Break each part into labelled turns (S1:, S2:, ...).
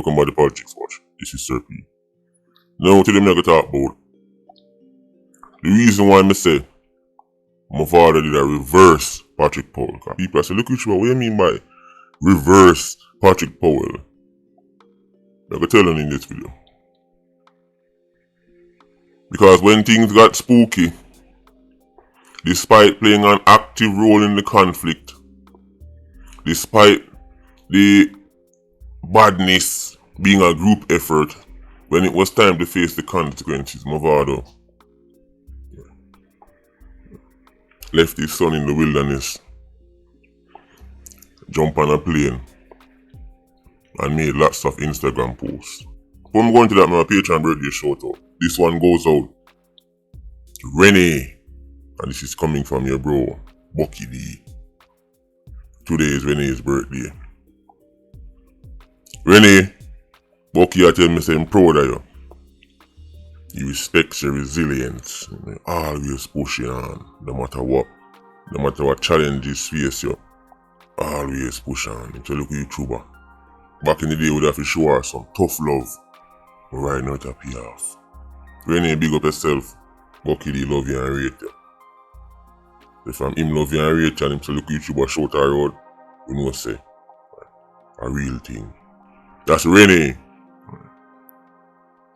S1: welcome by the Politricks watch. This is Sir P. Now today I'm going to talk about the reason why I say Mavado did a reverse Patrick Powell. People say, look at you, what do you mean by reverse Patrick Powell? I'm going to tell them in this video. Because when things got spooky, despite playing an active role in the conflict, despite the badness being a group effort, when it was time to face the consequences, Mavado left his son in the wilderness, jumped on a plane, and made lots of Instagram posts. Before I'm going to that, my Patreon birthday shout out. This one goes out to Renee, and this is coming from your bro, Bucky D. Today is Renee's birthday. Renee, Bucky, I tell me say I'm proud of you. He respects your resilience. You always pushing on, no matter what challenges face you. Always push on. So look at you, Chuba. Back in the day, we'd have to show her some tough love. But right now, it's a pay off. Renee, big up yourself. Bucky D love you and rate you. If I'm him love you and rate you, and him say look at you, Chuba, shout her out, you know say a real thing. That's Renee.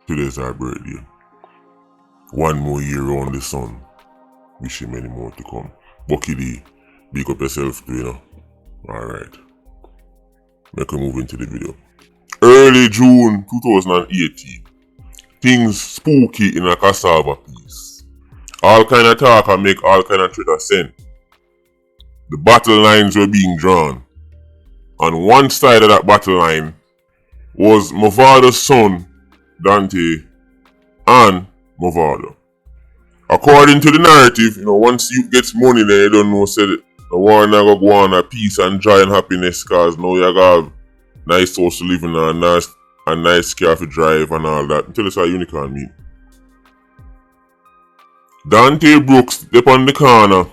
S1: Today's our birthday. One more year around the sun. Wish him many more to come. Bucky D, big up yourself too, you know. Alright. Make we move into the video. Early June 2018. Things spooky in a Cassava piece. All kind of talk and make all kind of threat sent. The battle lines were being drawn. On one side of that battle line was Mavado's son, Dante, and Mavado. According to the narrative, once you get money, then you don't know, say the war now go on a peace and joy and happiness, cause now you have nice house to live in and nice car to drive and all that. Until it's a unicorn mean. Dante Brooks up on the corner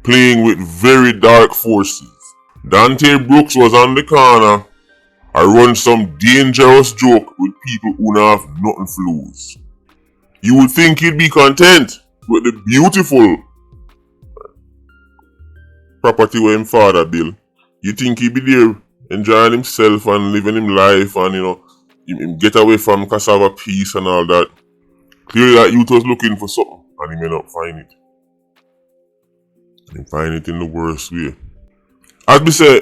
S1: playing with very dark forces. Dante Brooks was on the corner. I run some dangerous joke with people who don't have nothing to lose. You would think he'd be content with the beautiful property where his father built. You think he'd be there enjoying himself and living his life and him get away from Cassava peace and all that. Clearly that youth was looking for something and he may not find it. He find it in the worst way. As me say,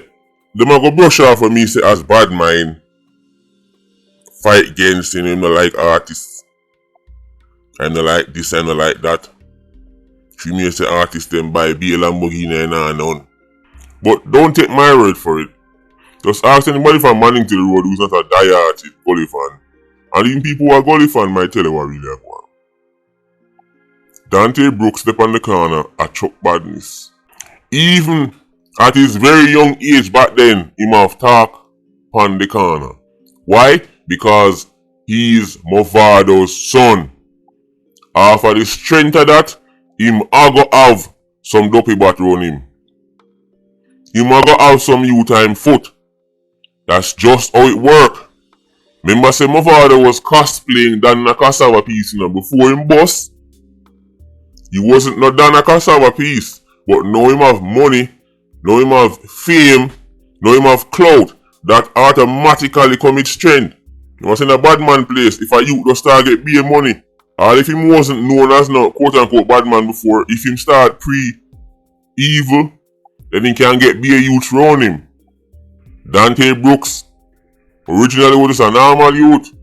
S1: them a go brush off for me say as bad mind fight against him not like artists. I not like this, I not like that. She may say artists them buy be a Lamborghini and none. But don't take my word for it. Just ask anybody from Manning to the road who's not a die-hard Gully fan. And even people who are Gully fan might tell you what really happened. Dante Brooks step on the corner at Chuck Badness. Even at his very young age back then, he have talk on the corner. Why? Because he's Mavado's son. After the strength of that, him a go have some dopey bat around him. Him a go have some youth time foot. That's just how it work. Remember say Mavado was cosplaying than a Cassava piece before him bust. He wasn't not done a Cassava piece. But now him have money, now him have fame, now him have clout. That automatically commit strength. You was in a bad man place if a youth just start get beer money. Or if him wasn't known as no quote unquote bad man before, if him start pre-evil, then he can get beer youth around him. Dante Brooks originally was just a normal youth,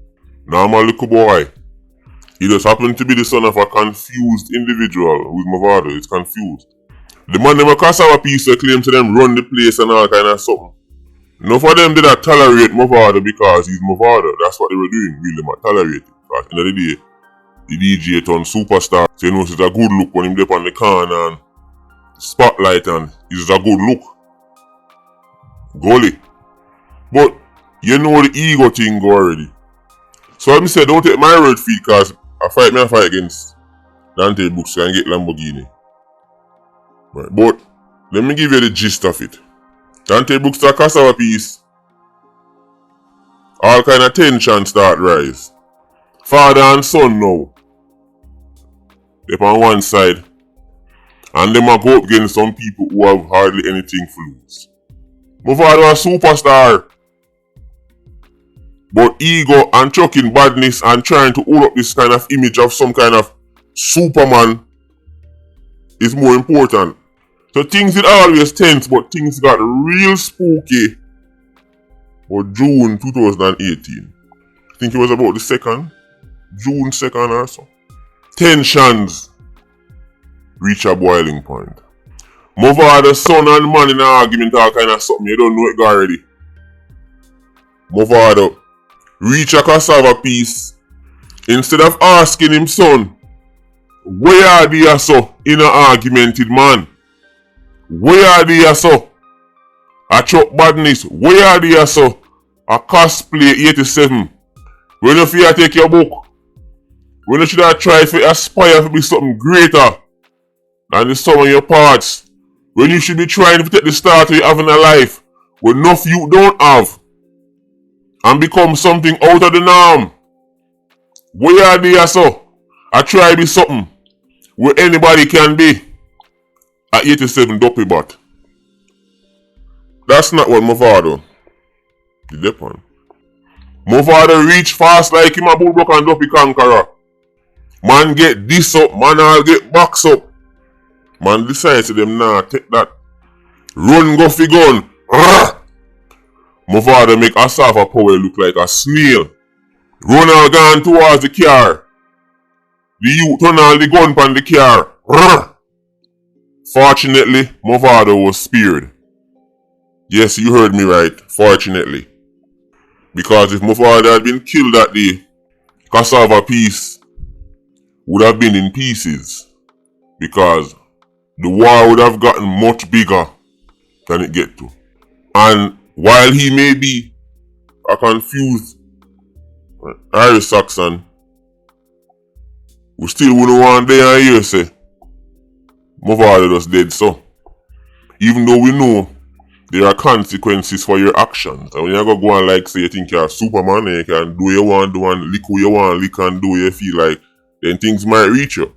S1: normal little boy. He just happened to be the son of a confused individual who's Mavado. He's confused. The man them a Cassava piece claim to them run the place and all kind of something. Enough of them did not tolerate Mavado because he's Mavado. That's what they were doing. Really, they tolerate it. Because at the end of the day, the DJ turned superstar. So you know it's a good look when him up on the corner and spotlight and it's a good look. Gully. But you know the ego thing go already. So let me say don't take my word for it because I fight against Dante Brooks and get Lamborghini. Right. But let me give you the gist of it. Dante Brooks to a Cassava piece all kind of tension start rise. Father and son now. They're on one side. And them a go up against some people who have hardly anything to lose. Mavado a superstar. But ego and chucking badness and trying to hold up this kind of image of some kind of Superman is more important. So things did always tense, but things got real spooky for June 2018. I think it was about the June 2nd or so. Tensions reach a boiling point. Mavado son and man in an argument all kind of something, you don't know it already. Mavado reach a Cassava piece. Instead of asking him, son, where are they so in an argumented man? Where are they so? A Chuck Badness, where are they so? A cosplay 87. When you feel take your book, when you should have tried to aspire to be something greater than the sum of your parts, when you should be trying to take the start you have in a life when enough you don't have and become something out of the norm. Where are they so? I try to be something where anybody can be. At 87 Duppy Bot. That's not what Mavado did upon. Mavado reach fast like him a Bulldog and Duppy Conqueror. Man get this up, man all get box up. Man decides to them nah take that. Run go fi gun. Mavado make Cassava Powell look like a snail. Run all gone towards the car. The youth turn all the gun pan the car. Fortunately, Mavado was spared. Yes, you heard me right, fortunately. Because if Mavado had been killed that day, Cassava piece would have been in pieces. Because the war would have gotten much bigger than it get to. And while he may be a confused Irish Saxon, we still wouldn't want to hear say Mavado just dead so. Even though we know there are consequences for your actions. And when you go and like say you think you're Superman and you can do what you want to do and lick who you want to lick and do what you feel like, then things might reach you.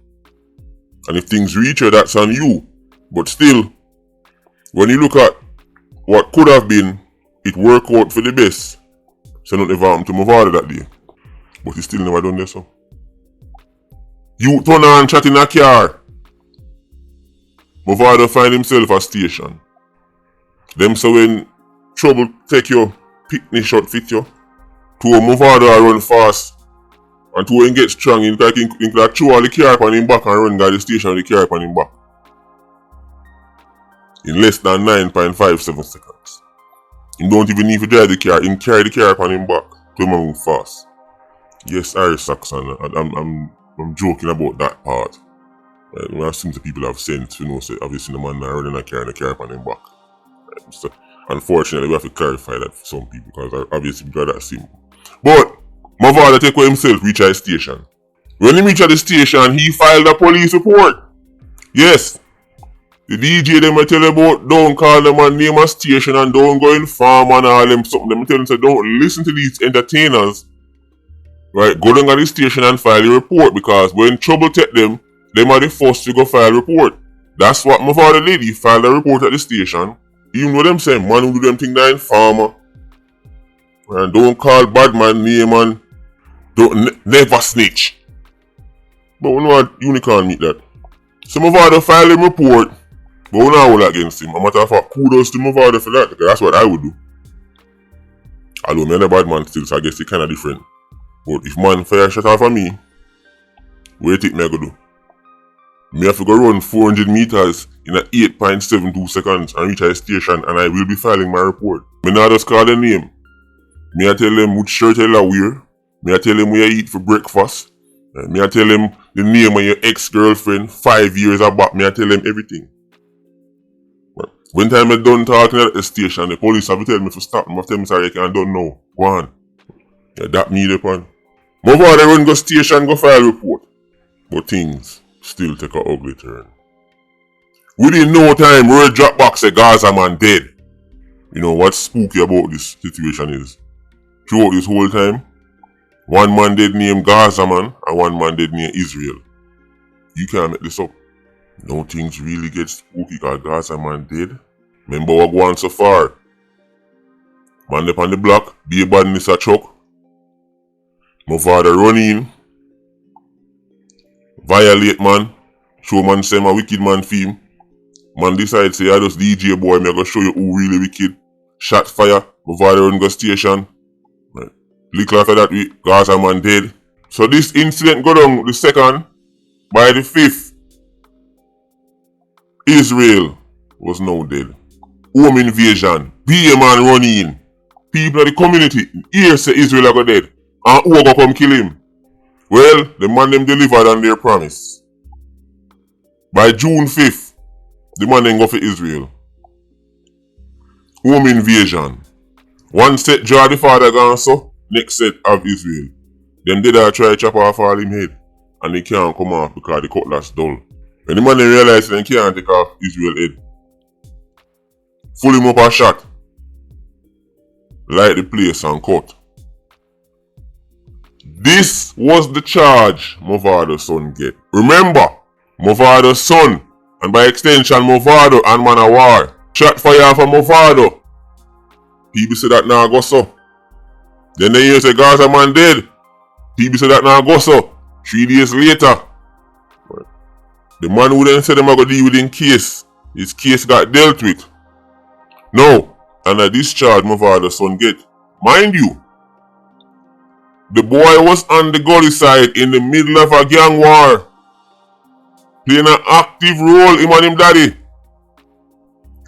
S1: And if things reach you, that's on you. But still, when you look at what could have been, it worked out for the best. So nothing ever happened to Mavado that day. But he still never done this so. You turn on chat in a car. Mavado find himself a station. Them so when trouble take your picnic shot fit you. To a Mavado run fast. And to him get strong, he like throw all the car on him back and run down the station with the car on him back. In less than 9.57 seconds. He don't even need to drive the car, he carry the car on him back to move fast. Yes, Irish Saxon, I'm joking about that part. I assume the people have sense, you know, say obviously the man running a car and the car on him back. So, unfortunately, we have to clarify that for some people because obviously people are that simple. But Mavado take away himself reach at the station. When he reach at the station, he filed a police report. Yes. The DJ them tell you about don't call them and name a station and don't go inform and all them something. Them tell them say don't listen to these entertainers. Right, go down at the station and file a report because when trouble take them are the first to go file a report. That's what Mavado did. He filed a report at the station. Even though them say man who do them thing that informer. And don't call bad man name and don't never snitch. But we know what Unicorn meet that. So Mavado filed a report. But we not hold against him. A matter of fact, kudos to Mavado for that because that's what I would do. Although me and a bad man still, so I guess it's kind of different. But if man fire shot off of me, what do you think me I go do? Me have to go run 400 meters in 8.72 seconds and reach a station and I will be filing my report. Me not just call the name. Me I tell them which shirt I wear. Me I tell them where you eat for breakfast. Me I tell them the name of your ex-girlfriend 5 years back. Me I tell them everything. But when time I done talking at the station, the police have to tell me to stop. Them have to tell me sorry I can't done now. Go on. Yeah, that me the pan. Mavado run go station go file report. But things still take a ugly turn. Within no time, word drop back say Gaza man dead. You know what's spooky about this situation is throughout this whole time. One man dead named Gaza man and one man dead named Israel. You can't make this up. No things really get spooky because Gaza man dead. Remember what go on so far? Man up on the block, be a badness a truck. Mavado run in. Violate man. Show man say my wicked man theme. Man decide say I just DJ boy, me I go show you who really wicked. Shot fire, Mavado run go station. Right. Little after that Gaza man dead. So this incident go down the 2nd. By the 5th, Israel was now dead. Home invasion. Be a man run in. People of the community here say Israel go dead. And who go come kill him? Well, the man them delivered on their promise. By June 5th, the man then go for Israel. Home invasion. One set draw the father gone so, next set of Israel. Them did try chop off all him head. And they can't come off because the cutlass dull. When the man then realize they can't take off Israel head. Full him up a shot. Light the place and cut. This was the charge Mavado's son get. Remember, Mavado's son, and by extension Mavado and man of war, shot fire for Mavado. People say that now go so. Then they hear say Gaza man dead. People say that now go so. 3 days later, the man who then said them are going to deal with in case, his case got dealt with. No, and a discharge Mavado's son get. Mind you, the boy was on the gully side in the middle of a gang war. Playing an active role, him and him daddy.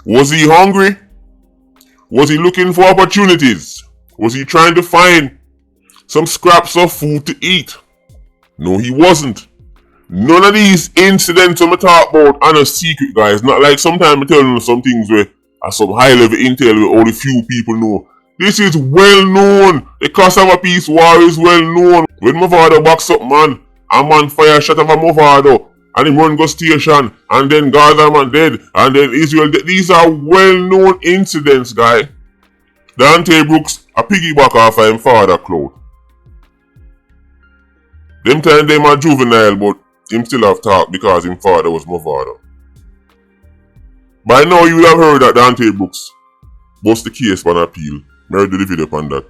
S1: Was he hungry? Was he looking for opportunities? Was he trying to find some scraps of food to eat? No, he wasn't. None of these incidents I'm talk about are no secret, guys. Not like sometimes I tell you some things where are some high level intel where only few people know. This is well known. The Cassava peace war is well known. When Mavado box up man, a man fire shot of a Mavado, and him run go station, and then Gaza man dead, and then Israel dead. These are well known incidents, guy. Dante Brooks a piggyback off of him father cloud. Them time them are juvenile, but him still have talk because him father was Mavado. By now you would have heard that Dante Brooks bust the case for an appeal. Me already did the video upon that.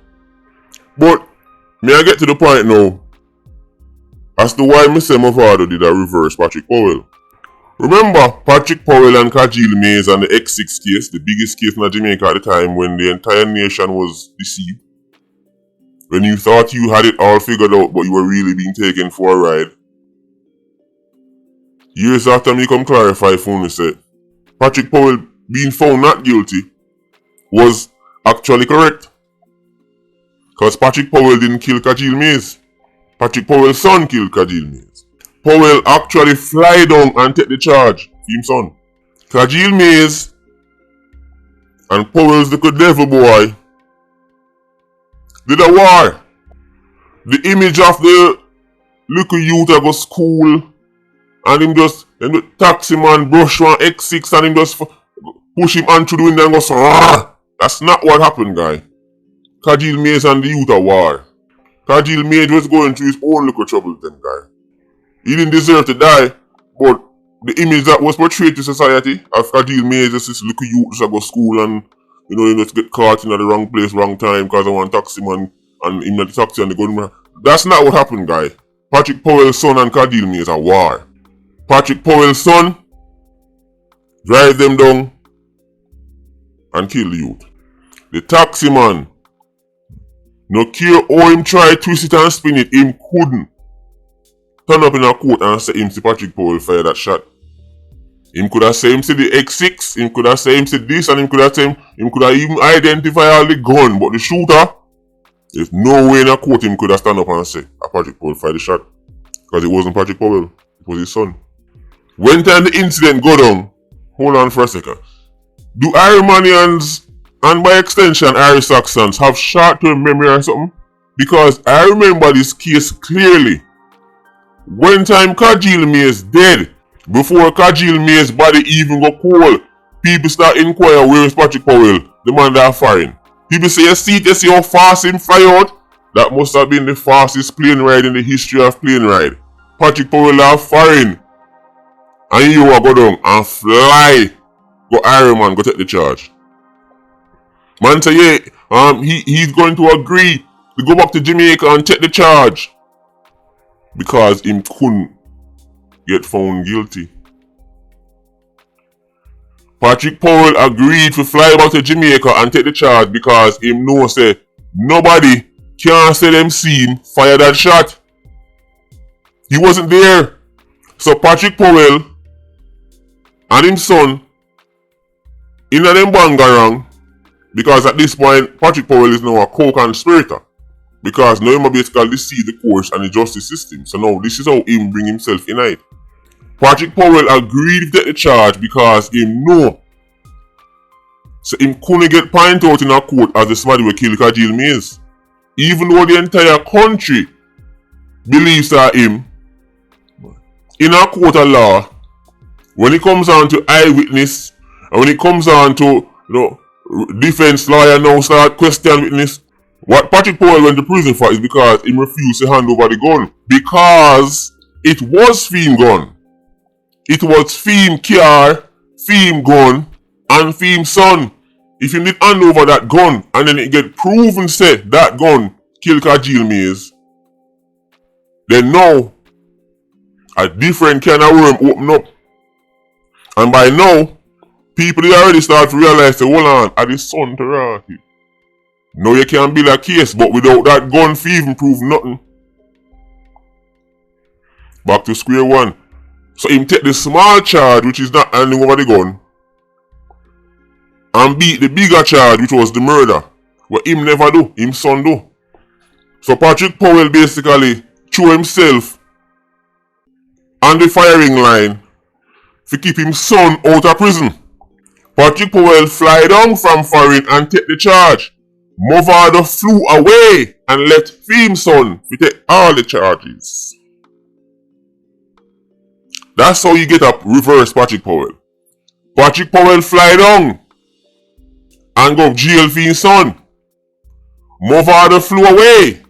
S1: But may I get to the point now as to why me say Mavado did a reverse Patrick Powell. Remember Patrick Powell and Kajil Mays and the X6 case, the biggest case in Jamaica at the time when the entire nation was deceived. When you thought you had it all figured out but you were really being taken for a ride. Years after me come clarify for me say Patrick Powell being found not guilty was actually correct. Because Patrick Powell didn't kill Kajil Mays. Patrick Powell's son killed Kajil Mays. Powell actually fly down and take the charge for his son. Kajil Mays and Powell's the devil boy did a war. The image of the little youth that go school and him just, and the taxi man brush one X6 and him just push him on through the window and go so, Rah! That's not what happened, guy. Kajil Mays and the youth a war. Kajil Mays was going through his own little trouble then, guy. He didn't deserve to die, but the image that was portrayed to society of Kajil Mays as this little youth that go school and he just get caught in the wrong place, wrong time because of one taxi man and him at the taxi and the gunman. That's not what happened, guy. Patrick Powell's son and Kajil Mays a war. Patrick Powell's son drive them down and kill the youth. The taxi man, no care how him try twist it and spin it, him couldn't turn up in a court and say him see Patrick Powell fire that shot. Him could have said him see the X6, him could have said him see this, and him could have even identify all the gun, but the shooter, there's no way in a court him could have stand up and say Patrick Powell fired the shot. Because it wasn't Patrick Powell, it was his son. When time the incident go down, hold on for a second. Do Iranians and by extension Irish Saxons have short-term memory or something? Because I remember this case clearly. When time Kajil Mays dead, before Kajil Mays body even go cold, people start inquire where is Patrick Powell, the man that firing. People say, you see how fast him fly out? That must have been the fastest plane ride in the history of plane ride. Patrick Powell are foreign. And you will go down and fly. Go Iron Man, go take the charge. Man say, he's going to agree to go back to Jamaica and take the charge. Because him couldn't get found guilty. Patrick Powell agreed to fly back to Jamaica and take the charge because him know say nobody can say them see him fire that shot. He wasn't there. So Patrick Powell and his son in a them bangarang, because at this point Patrick Powell is now a co-conspirator. Because now he basically deceive the courts and the justice system. So now this is how him bring himself in it. Patrick Powell agreed to take the charge because him know. So him couldn't get point out in a court as the somebody will kill Kajil Mays. Even though the entire country believes that him, in a court of law, when it comes on to eyewitness, and when it comes on to defense lawyer now start question witness, what Patrick Powell went to prison for is because he refused to hand over the gun. Because it was Fim gun. It was Fim car, Fim gun, and Fim son. If you did hand over that gun and then it get proven say that gun kill Kajil Mays, then now a different kind of worm open up. And by now, people already start to realize, hold on, are the son to Rocky. Now you can build a case, but without that gun for even prove nothing. Back to square one. So him take the small charge, which is not handing over the gun, and beat the bigger charge, which was the murder. What him never do, him son do. So Patrick Powell basically threw himself on the firing line to keep his son out of prison. Patrick Powell fly down from foreign and take the charge. Mavado flew away and left Fim's son to take all the charges. That's how you get up reverse Patrick Powell. Patrick Powell fly down and go jail for his son. Mavado flew away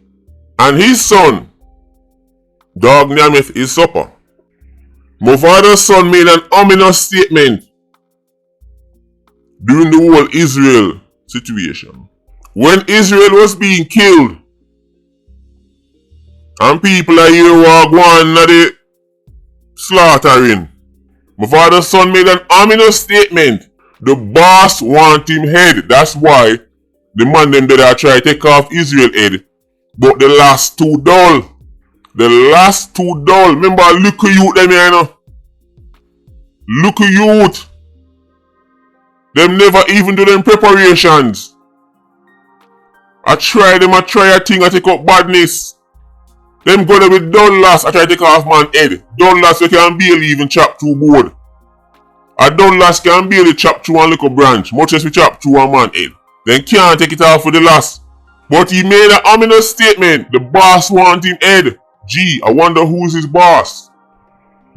S1: and his son, dog nameth his supper. Mavado's son made an ominous statement during the whole Israel situation. When Israel was being killed and people are here who are going at the slaughtering, Mavado's son made an ominous statement. The boss want him head. That's why the man them that try to take off Israel head. But the last two dull. The last two dull. Remember, look at you them here, you know. Look at youth. Them never even do them preparations. I try a thing, I take up badness. Them go there with dull last, I try to take off man head. Dull last you can barely even chop through board. A dull last can barely chop through one little branch, much as we chop through one man head. Then can't take it off for the last. But he made an ominous statement. The boss want him head. Gee, I wonder who's his boss.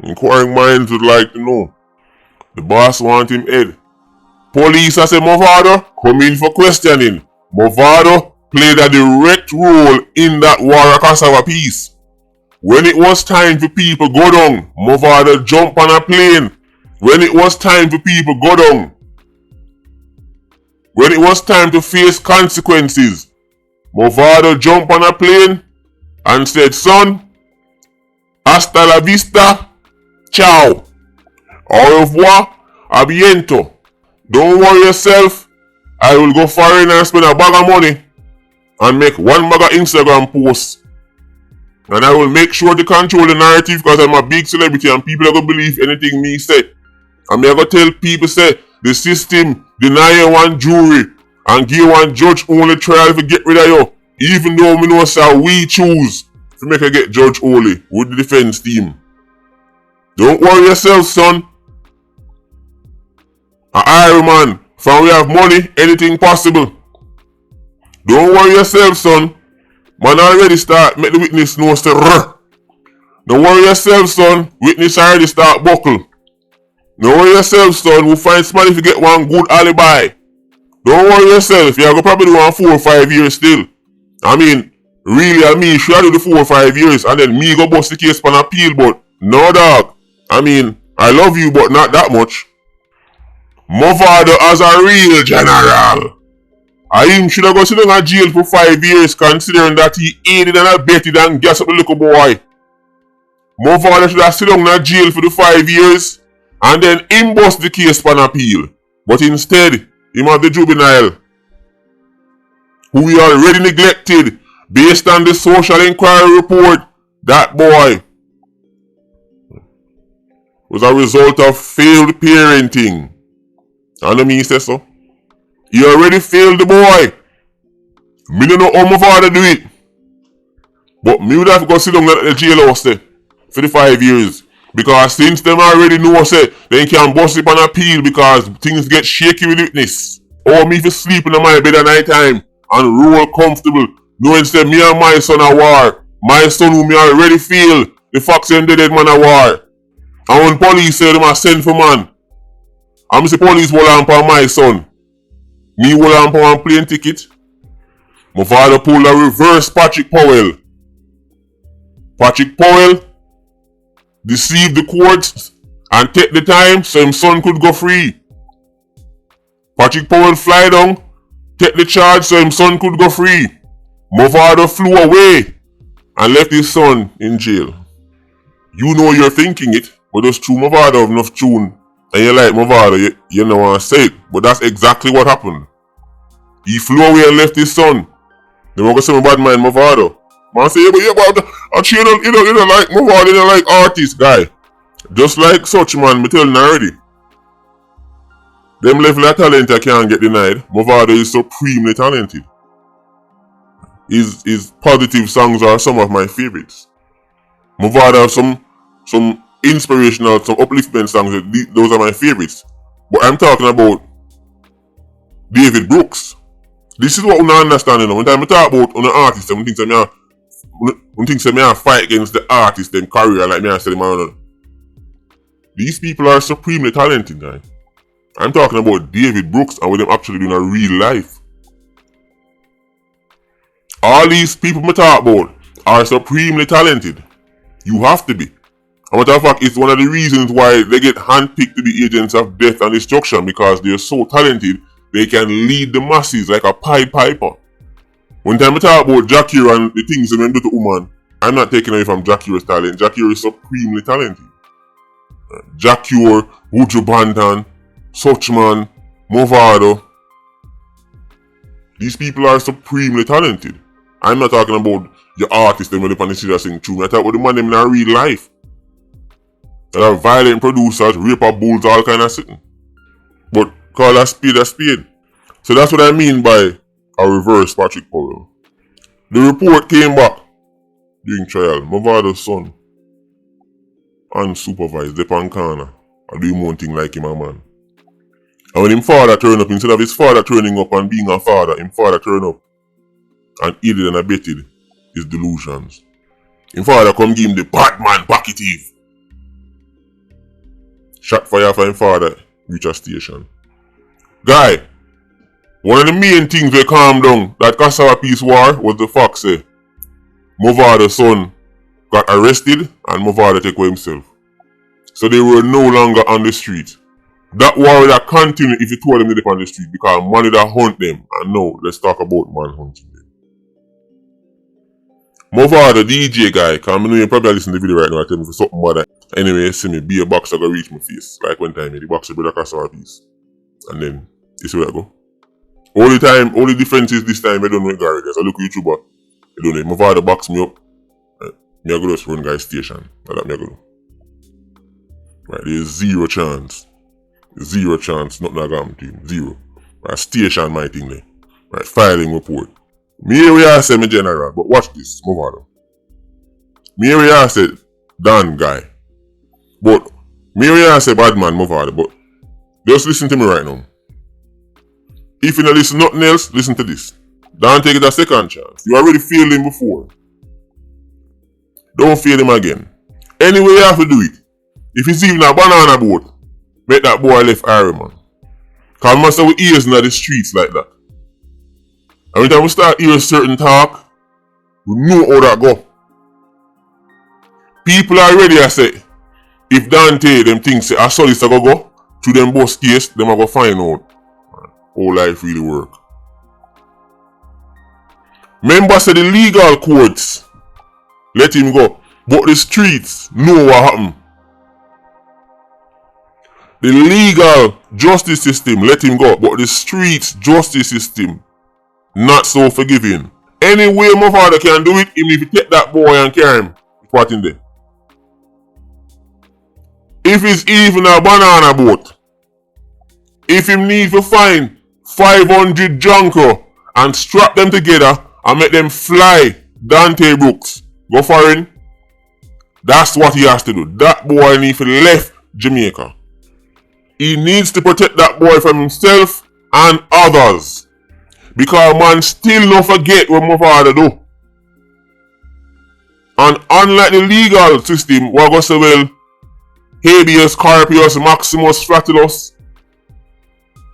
S1: Inquiring minds would like to know. The boss want him head. Police has said Mavado come in for questioning. Mavado played a direct role in that war Cassava piece. When it was time for people go down, Mavado jump on a plane. When it was time for people go down, when it was time to face consequences, Mavado jump on a plane and said, son, hasta la vista, ciao, au revoir, a biento. Don't worry yourself, I will go foreign and spend a bag of money and make one bag of Instagram posts. And I will make sure to control the narrative because I'm a big celebrity and people are going to believe anything me say. And I'm going to tell people say the system deny you one jury and give one judge only trial to get rid of you. Even though we know say we choose to make a get judge only with the defense team. Don't worry yourself, son. A Iron Man, from we have money, anything possible. Don't worry yourself, son. Man already start make the witness know say rrr. Don't worry yourself, son. Witness already start buckle. Don't worry yourself, son. We'll find somebody to get one good alibi. Don't worry yourself. You're gonna probably do 4 or 5 years still. I mean, really, should I do the 4 or 5 years and then me go bust the case on appeal, but no dog. I mean, I love you, but not that much. Mavado as a real general. I him should have go sit down in jail for 5 years considering that he aided and abetted and gas up the little boy. Mavado should have sit down in jail for the 5 years and then him bust the case on appeal. But instead, him have the juvenile who we already neglected based on the social inquiry report. That boy was a result of failed parenting. And the me say so. He already failed the boy. Me don't know how my father do it. But me would have to go sit down at the jailhouse for the 5 years. Because since them already know say they can bust it on appeal because things get shaky with witness. Or me for sleep in my bed at night time and roll comfortable, knowing say me and my son are war. My son who me already feel the fox and the dead man are war. And when police say them a send for man, I'm say police will on for my son. Me will on for one plane ticket. My father pulled a reverse Patrick Powell. Patrick Powell deceived the courts and take the time so his son could go free. Patrick Powell fly down, take the charge so his son could go free. Mavado flew away and left his son in jail. You know you're thinking it, but just through Mavado of enough tune and you like Mavado, you don't want to say it, but that's exactly what happened. He flew away and left his son. They were going to say bad man Mavado. Man say, yeah, but you don't like Mavado, you don't like artists, guy. Just like such man, me telling already. Them level of talent I can't get denied. Mavado is supremely talented. His positive songs are some of my favorites. Mavado have some inspirational, some upliftment songs. Those are my favorites. But I'm talking about David Brooks. This is what we understand. When I talk about an artist, some things I fight against the artist, them career, like me I say them. These people are supremely talented, guys. I'm talking about David Brooks and what them actually doing in real life. All these people I talk about are supremely talented. You have to be. And matter of fact, it's one of the reasons why they get handpicked to be agents of death and destruction, because they're so talented, they can lead the masses like a Pied Piper. When time I talk about Jackie and the things they do to woman, I'm not taking away from Jackie's talent. Jackie is supremely talented. Jackie, Wuju Bantan, Suchman, Mavado. These people are supremely talented. I'm not talking about your artists them when they on the sing true. I'm talking about the man them in real life. That are violent producers, raper bulls, all kind of sitting. But call a spade a spade. So that's what I mean by a reverse Patrick Powell. The report came back during trial. Mavado's son, unsupervised, the corner, and doing one thing like him a man. And when his father turned up, instead of his father turning up and being a father, his father turned up and aided and abetted his delusions. His father come give him the Batman packetive. Shot fire for his father, reach a station. Guy, one of the main things we calm down that Cassava peace war was the fact say Mavado's son got arrested and Mavado take away himself. So they were no longer on the street. That war would have continued if you told them they were on the street because man would have hunt them. And now let's talk about man hunting them. Mavado, DJ guy, because I know you probably listen to the video right now, I tell me for something bad. Anyway, see me be a boxer go reach my face. Like one time the boxer brother Cassava piece. And then you see where I go. Only difference is this time I don't know Gary guys. I look at YouTuber. I don't know. Mavado box me up. Me I go just run guys station. That's me I go do. Right, there's zero chance. Zero chance, nothing I got to him. Zero. Right, station my thing there. Right, filing report. Me here we are say me general, but watch this, Mavado. Me here we are say Dan guy. But me here we are say bad man Mavado, but just listen to me right now. If you don't listen to nothing else, listen to this. Don't take it a second chance. You already failed him before. Don't fail him again. Anyway you have to do it. If it's even a banana boat, make that boy left Iron man. Cause man say we ears in the streets like that. Every time we start hearing certain talk, we know how that go. People already I say, if Dante them things say I saw this I go to them boss case, them I go find out how life really work. Members say the legal courts let him go, but the streets know what happened. The legal justice system let him go, but the streets justice system not so forgiving. Any way Mavado can do it, even if you take that boy and carry him, what in there. If it's even a banana boat, if him need to find 500 junker and strap them together and make them fly Dante Brooks, go foreign, that's what he has to do. That boy needs to left Jamaica. He needs to protect that boy from himself and others. Because man still don't forget what Mavado do. And unlike the legal system, we're going to say, well, habeas corpus maximus fratulus.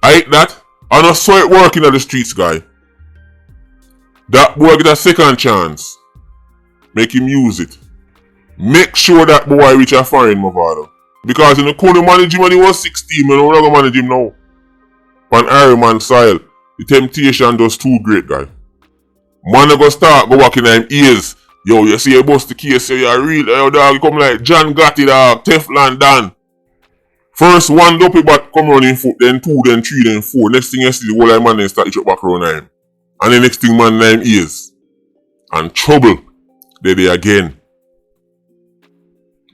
S1: I hate that. And I saw it working at the streets, guy. That boy get a second chance. Make him use it. Make sure that boy reach a foreign Mavado. Because in the couldn't manage him when he was 16, man, we're not going to manage him now. On Ironman soil, the temptation does too great, guy. Man go start go walking in him ears. Yo, you see you bust the case, you're real, yo dog, you come like John Gotti dog, Teflon Dan. First one dopey bat come running foot, then two, then three, then four. Next thing you see the whole of man then start each up back around him. And the next thing man name ears. And trouble. There again.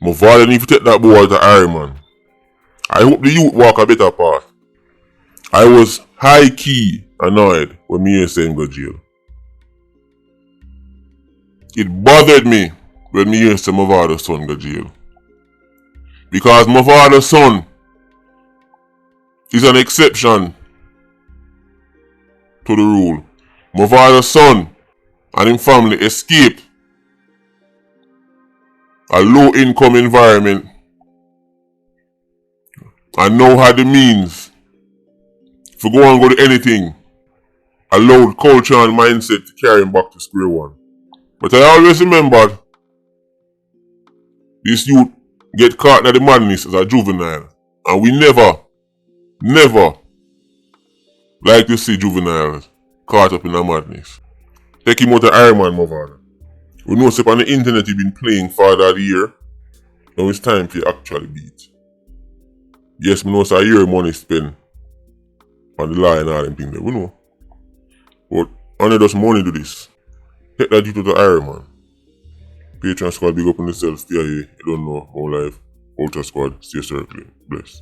S1: Mavado need to take that boy to Iron Man. I hope the youth walk a better path. I was high-key annoyed when me hear him go jail. It bothered me when me hear Mavado's son go jail. Because Mavado's son is an exception to the rule. Mavado's son and his family escaped a low-income environment and now had the means to go and go to anything, allowed culture and mindset to carry him back to square one. But I always remembered this youth get caught in the madness as a juvenile. And we never like to see juveniles caught up in the madness. Take him out to Iron Man, Mavado. We know on the internet you've been playing Father of the Year. Now it's time for you actually beat. Yes, we know it's a year money spent on the lie and all them things there. We know. But only does money do this. Take that due to the Iron Man. Patreon squad, big up on yourself. Stay here. You don't know. More life. Ultra squad. Stay circling. Bless.